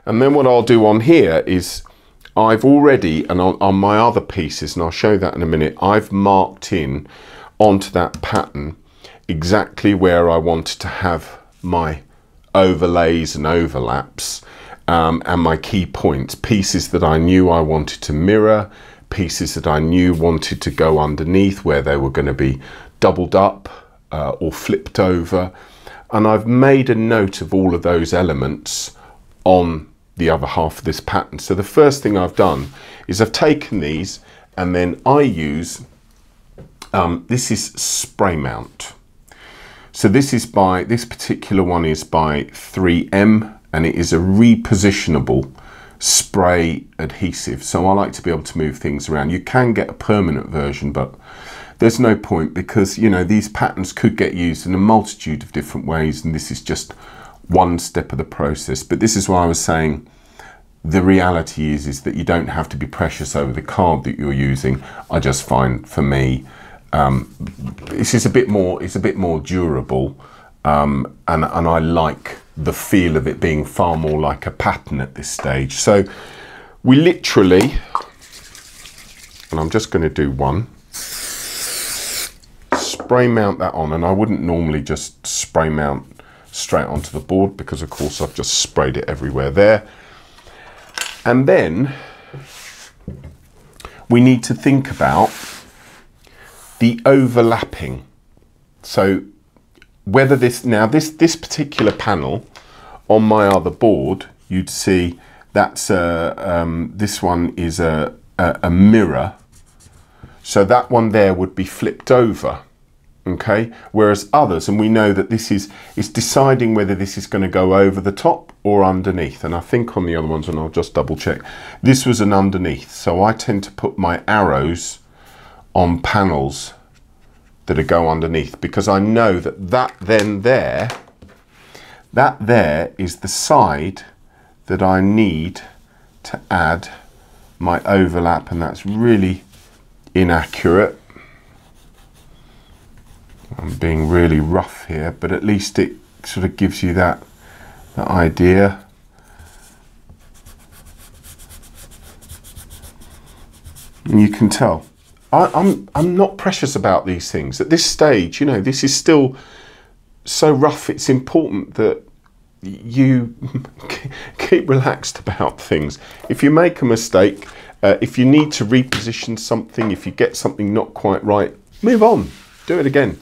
And then what I'll do on here is I've already, and on my other pieces, and I'll show that in a minute, I've marked in onto that pattern exactly where I wanted to have my overlays and overlaps and my key points, pieces that I knew I wanted to mirror, pieces that I knew wanted to go underneath where they were going to be doubled up or flipped over. And I've made a note of all of those elements on the other half of this pattern. So the first thing I've done is I've taken these and then I use, this is spray mount. So this particular one is by 3M and it is a repositionable spray adhesive. So I like to be able to move things around. You can get a permanent version, but there's no point because, you know, these patterns could get used in a multitude of different ways and this is just one step of the process. But this is why I was saying the reality is that you don't have to be precious over the card that you're using. I just find for me this is a bit more, it's a bit more durable and I like the feel of it being far more like a pattern at this stage. So we literally, and I'm just going to do one, spray mount that on, and I wouldn't normally just spray mount straight onto the board because of course I've just sprayed it everywhere there. And then we need to think about the overlapping. So whether this, now this particular panel on my other board, you'd see that's this one is a mirror. So that one there would be flipped over. Okay, whereas others, and we know that this is deciding whether this is going to go over the top or underneath. And I think on the other ones, and I'll just double check, this was an underneath. So I tend to put my arrows on panels that go underneath because I know that there is the side that I need to add my overlap, and that's really inaccurate. I'm being really rough here, but at least it sort of gives you that idea. And you can tell I'm not precious about these things at this stage. You know, this is still so rough. It's important that you keep relaxed about things. If you make a mistake, if you need to reposition something, if you get something not quite right, move on, do it again.